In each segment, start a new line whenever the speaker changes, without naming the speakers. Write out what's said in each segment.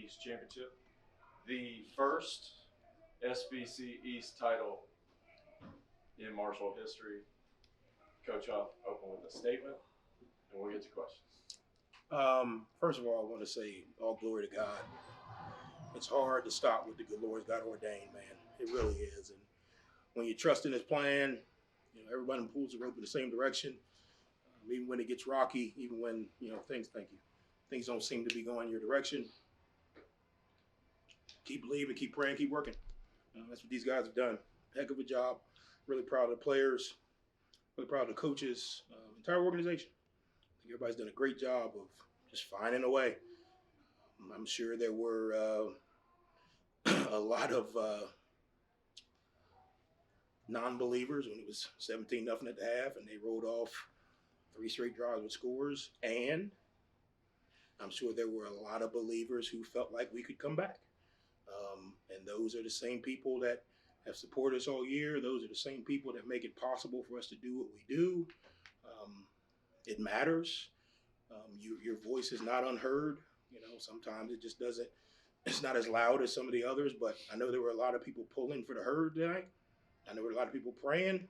East Championship, the first SBC East title in Marshall history. Coach Huff, open with a statement, and we'll get to questions.
First of all, I want to say all glory to God. It's hard to stop what the good Lord's God ordained, man. It really is. And when you trust in His plan, everybody pulls the rope in the same direction. Even when it gets rocky, even when things don't seem to be going your direction. Keep believing, keep praying, keep working. That's what these guys have done. Heck of a job. Really proud of the players. Really proud of the coaches. Entire organization. I think everybody's done a great job of just finding a way. I'm sure there were a lot of non-believers when it was 17-0 at the half, and they rolled off 3 straight drives with scores. And I'm sure there were a lot of believers who felt like we could come back. And those are the same people that have supported us all year. Those are the same people that make it possible for us to do what we do. It matters. Your voice is not unheard. Sometimes it just doesn't. It's not as loud as some of the others, but I know there were a lot of people pulling for the herd tonight. I know there were a lot of people praying.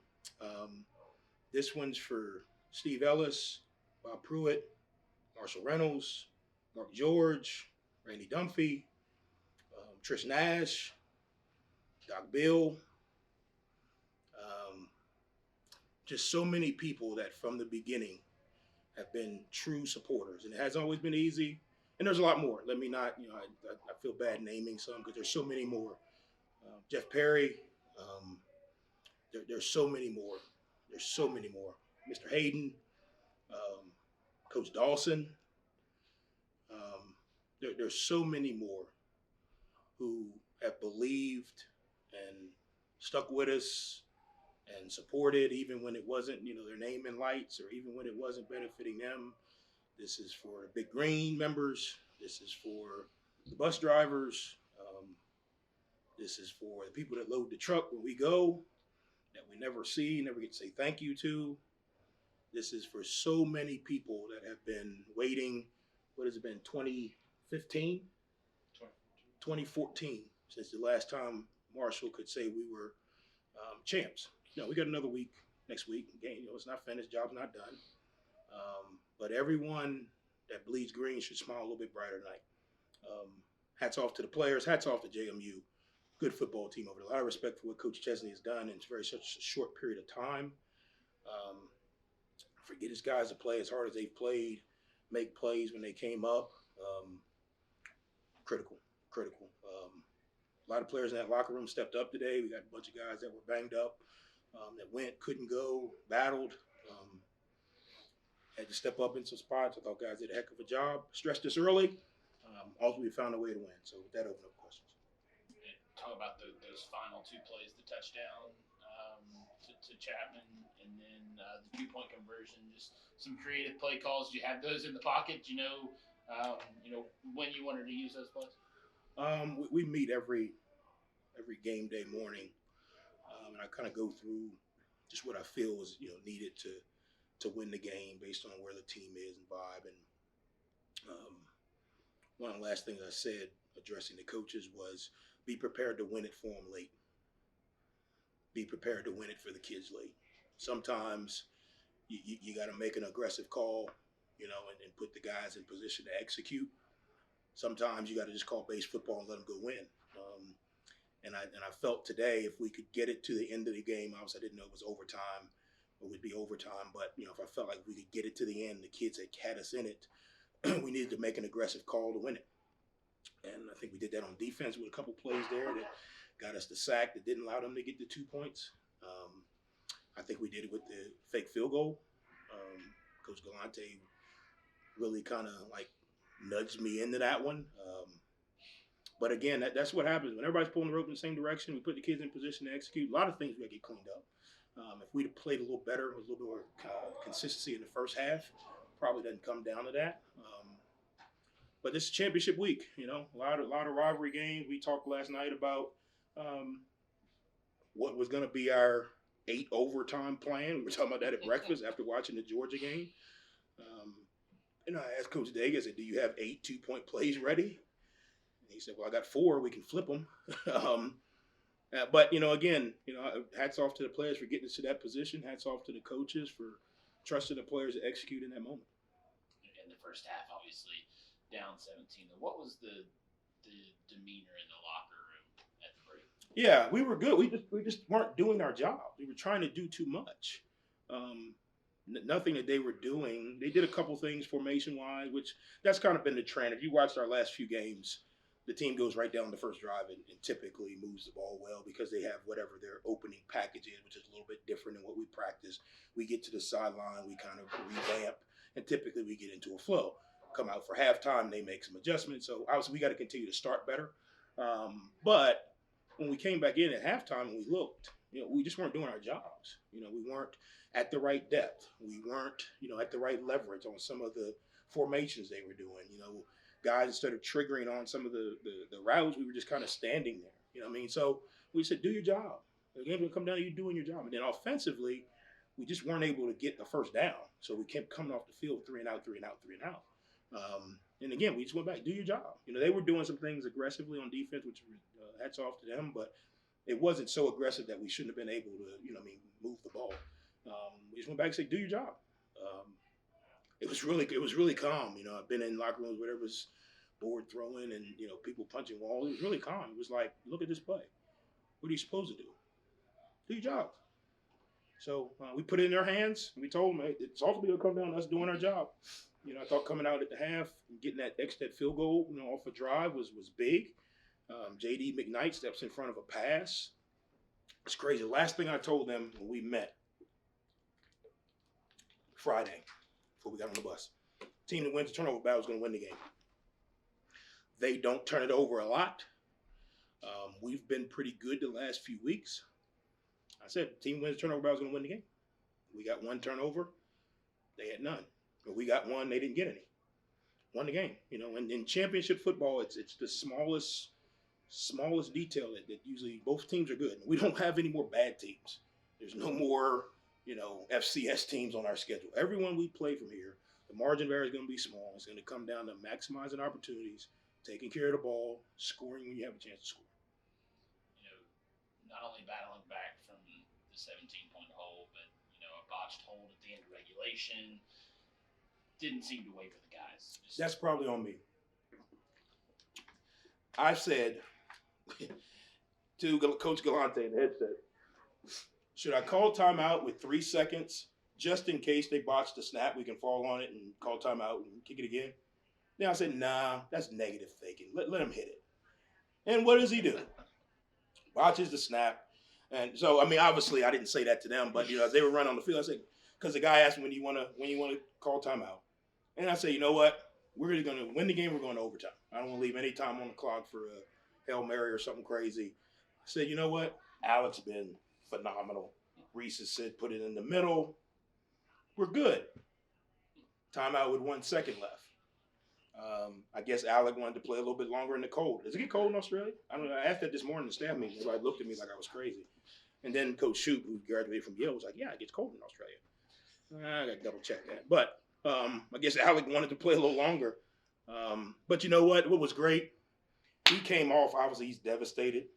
This one's for Steve Ellis, Bob Pruitt, Marshall Reynolds, Mark George, Randy Dunphy, Trish Nash, Doc Bill. Just so many people that from the beginning have been true supporters. And it hasn't always been easy. And there's a lot more. Let me not, I feel bad naming some because there's so many more. Jeff Perry, there's so many more. There's so many more. Mr. Hayden, Coach Dawson. There's so many more who have believed and stuck with us and supported even when it wasn't, their name in lights, or even when it wasn't benefiting them. This is for the Big Green members. This is for the bus drivers. This is for the people that load the truck when we go, that we never see, never get to say thank you to. This is for so many people that have been waiting. What has it been, 2015? 2014, since the last time Marshall could say we were champs. We got another week next week. Game, it's not finished, job's not done. But everyone that bleeds green should smile a little bit brighter tonight. Hats off to the players. Hats off to JMU. Good football team over there. A lot of respect for what Coach Chesney has done in such a short period of time. For his guys to play as hard as they've played, make plays when they came up. Critical. A lot of players in that locker room stepped up today. We got a bunch of guys that were banged up, that couldn't go, battled. Had to step up in some spots. I thought guys did a heck of a job. Stressed us early. Ultimately found a way to win. So with that, open up questions.
Talk about those final 2 plays, the touchdown to Chapman, and then the 2-point conversion. Just some creative play calls. Do you have those in the pocket? Do you know when you wanted to use those plays?
We meet every game day morning, and I kind of go through just what I feel is needed to win the game based on where the team is and vibe. And one of the last things I said addressing the coaches was be prepared to win it for them late. Be prepared to win it for the kids late. Sometimes you got to make an aggressive call, and put the guys in position to execute. Sometimes you got to just call base football and let them go win. And I felt today if we could get it to the end of the game, obviously I didn't know it was overtime. It would be overtime, but if I felt like we could get it to the end, the kids had us in it, we needed to make an aggressive call to win it. And I think we did that on defense with a couple plays there that got us the sack that didn't allow them to get the 2 points. I think we did it with the fake field goal. Coach Galante really kind of nudged me into that one. But again, that's what happens when everybody's pulling the rope in the same direction. We put the kids in position to execute. A lot of things we got to get cleaned up. If we'd have played a little better with a little bit more consistency in the first half, probably doesn't come down to that. But this is championship week, a lot of rivalry games. We talked last night about what was going to be our 8 overtime plan. We were talking about that at breakfast after watching the Georgia game. I asked Coach Daig, I said, do you have 8 2-point plays ready? And He said, well, I got 4. We can flip them. But, again, hats off to the players for getting us to that position. Hats off to the coaches for trusting the players to execute in that moment.
In the first half, obviously, down 17. What was the demeanor in the locker room at the break?
Yeah, we were good. We just weren't doing our job. We were trying to do too much. Nothing that they were doing. They did a couple things formation-wise, which that's kind of been the trend. If you watched our last few games, the team goes right down the first drive and typically moves the ball well because they have whatever their opening package is, which is a little bit different than what we practice. We get to the sideline, we kind of revamp, and typically we get into a flow. Come out for halftime, they make some adjustments. So obviously we got to continue to start better. But when we came back in at halftime and we looked, we just weren't doing our jobs. We weren't at the right depth. We weren't, at the right leverage on some of the formations they were doing. Guys, instead of triggering on some of the routes, we were just kind of standing there. You know what I mean? So we said, do your job. The game's going to come down to you doing your job. And then offensively, we just weren't able to get the first down. So we kept coming off the field 3 and out, 3 and out, 3 and out. And again, we just went back, do your job. They were doing some things aggressively on defense, which hats off to them, but it wasn't so aggressive that we shouldn't have been able to, move the ball. We just went back and said, do your job. It was really calm. I've been in locker rooms where there was board throwing and, people punching walls. It was really calm. It was like, look at this play. What are you supposed to do? Do your job. So we put it in their hands. And we told them, hey, it's ultimately going to come down to us doing our job. I thought coming out at the half and getting that field goal, off a drive was big. J.D. McKnight steps in front of a pass. It's crazy. The last thing I told them when we met Friday, before we got on the bus, team that wins the turnover battle is going to win the game. They don't turn it over a lot. We've been pretty good the last few weeks. I said, team wins the turnover battle is going to win the game. We got 1 turnover. They had none. But we got 1. They didn't get any. Won the game. And in championship football, it's the smallest detail that usually both teams are good. We don't have any more bad teams. There's no more, FCS teams on our schedule. Everyone we play from here, the margin of error is going to be small. It's going to come down to maximizing opportunities, taking care of the ball, scoring when you have a chance to score.
Not only battling back from the 17-point hole, but, a botched hold at the end of regulation. Didn't seem to waver the guys.
That's probably on me. I said to Coach Galante in the headset, should I call timeout with 3 seconds just in case they botch the snap? We can fall on it and call timeout and kick it again. Then I said, nah, that's negative thinking. Let him hit it. And what does he do? Botches the snap. And so, obviously I didn't say that to them, but as they were running on the field, I said, because the guy asked me when you want to call timeout. And I said, you know what? We're really going to win the game. We're going to overtime. I don't want to leave any time on the clock for a Hail Mary or something crazy. I said, you know what? Alex been phenomenal. Reese has said, put it in the middle. We're good. Timeout with 1 second left. I guess Alec wanted to play a little bit longer in the cold. Does it get cold in Australia? I don't know. I asked that this morning in the staff meeting. Everybody looked at me like I was crazy. And then Coach Shoup, who graduated from Yale, was like, yeah, it gets cold in Australia. I got to double check that. But I guess Alec wanted to play a little longer. But you know what? What was great, he came off. Obviously, he's devastated.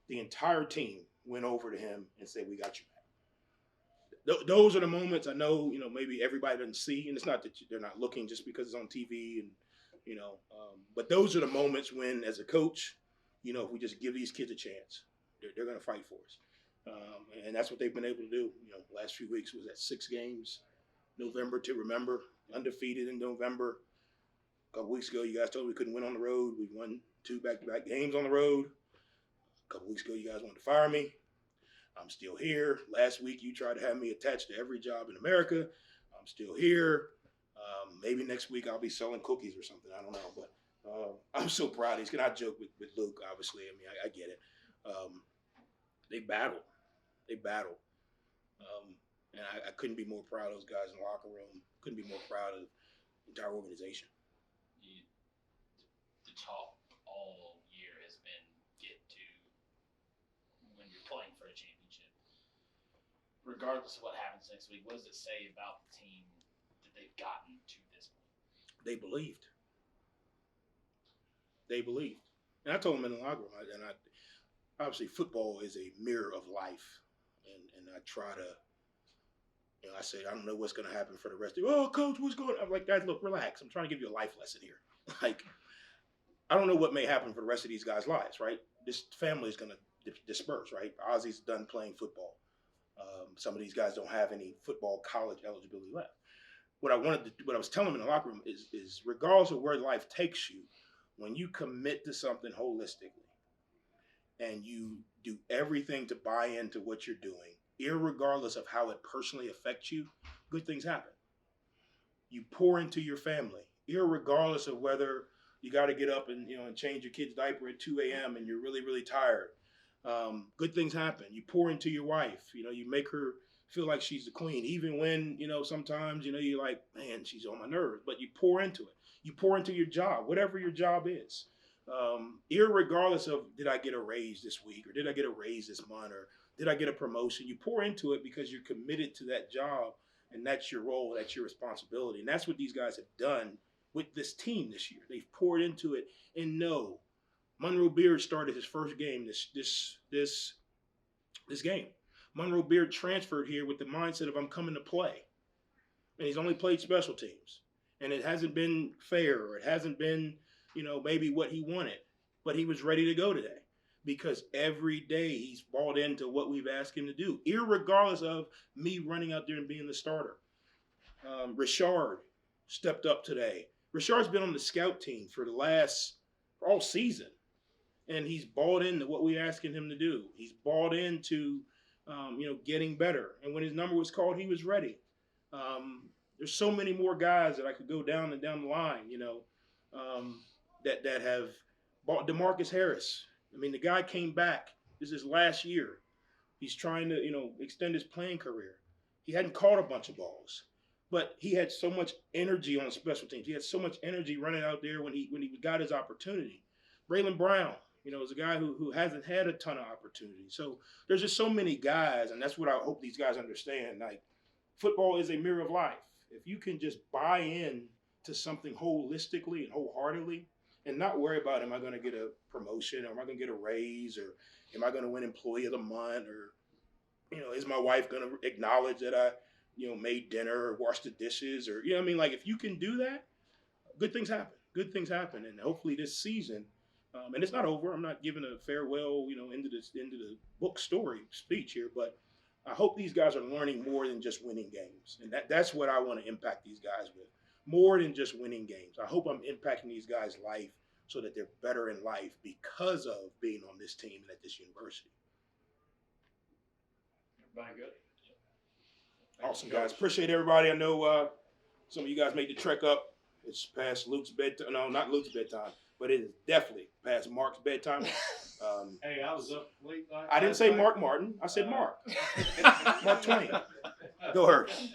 The entire team went over to him and said, we got you back. Those are the moments I know, maybe everybody doesn't see. And it's not that they're not looking just because it's on TV. And but those are the moments when, as a coach, if we just give these kids a chance, they're going to fight for us. And that's what they've been able to do. Last few weeks was at 6 games. November to remember, undefeated in November. A couple weeks ago, you guys told me we couldn't win on the road. We won 2 back-to-back games on the road. A couple weeks ago, you guys wanted to fire me. I'm still here. Last week, you tried to have me attached to every job in America. I'm still here. Maybe next week I'll be selling cookies or something. I don't know. But I'm so proud of these. I joke with Luke, obviously. I get it. They battled. And I couldn't be more proud of those guys in the locker room. Couldn't be more proud of the entire organization.
The talk all year has been get to when you're playing for a championship. Regardless of what happens next week, what does it say about the team that they've gotten to this point?
They believed. And I told him in the locker room, obviously football is a mirror of life, and I try to. I said, I don't know what's going to happen for the rest of you. Oh, coach, what's going on? I'm like, guys, look, relax. I'm trying to give you a life lesson here. Like, I don't know what may happen for the rest of these guys' lives, right? This family is going to disperse, right? Ozzy's done playing football. Some of these guys don't have any football college eligibility left. What I was telling them in the locker room is regardless of where life takes you, when you commit to something holistically and you do everything to buy into what you're doing, irregardless of how it personally affects you, good things happen. You pour into your family, irregardless of whether you got to get up and change your kid's diaper at 2 a.m. and you're really, really tired. Good things happen. You pour into your wife. You make her feel like she's the queen, even when sometimes you're like, man, she's on my nerves. But you pour into it. You pour into your job, whatever your job is. Irregardless of did I get a raise this week or did I get a raise this month or did I get a promotion? You pour into it because you're committed to that job and that's your role, that's your responsibility. And that's what these guys have done with this team this year. They've poured into it. And no, Monroe Beard started his first game this game. Monroe Beard transferred here with the mindset of I'm coming to play. And he's only played special teams. And it hasn't been fair or it hasn't been, maybe what he wanted. But he was ready to go today. Because every day he's bought into what we've asked him to do, irregardless of me running out there and being the starter. Richard stepped up today. Richard's been on the scout team for all season, and he's bought into what we're asking him to do. He's bought into, getting better. And when his number was called, he was ready. There's so many more guys that I could go down the line, that have bought. DeMarcus Harris. I mean, the guy came back. This is last year. He's trying to, extend his playing career. He hadn't caught a bunch of balls, but he had so much energy on special teams. He had so much energy running out there when he got his opportunity. Braylon Brown, is a guy who hasn't had a ton of opportunity. So there's just so many guys, and that's what I hope these guys understand. Like, football is a mirror of life. If you can just buy in to something holistically and wholeheartedly, and not worry about, am I going to get a promotion, or am I going to get a raise, or am I going to win Employee of the Month, or, is my wife going to acknowledge that I, made dinner or washed the dishes, or, like if you can do that, good things happen. Good things happen, and hopefully this season, and it's not over. I'm not giving a farewell, into the book story speech here, but I hope these guys are learning more than just winning games, and that's what I want to impact these guys with. More than just winning games. I hope I'm impacting these guys' life so that they're better in life because of being on this team and at this university.
Everybody good?
Awesome, guys. Appreciate everybody. I know some of you guys made the trek up. It's past Luke's bedtime. No, not Luke's bedtime, but it is definitely past Mark's bedtime.
Hey, I was up late.
I didn't say Mark Martin. I said Mark. Mark Twain. Go Hurts.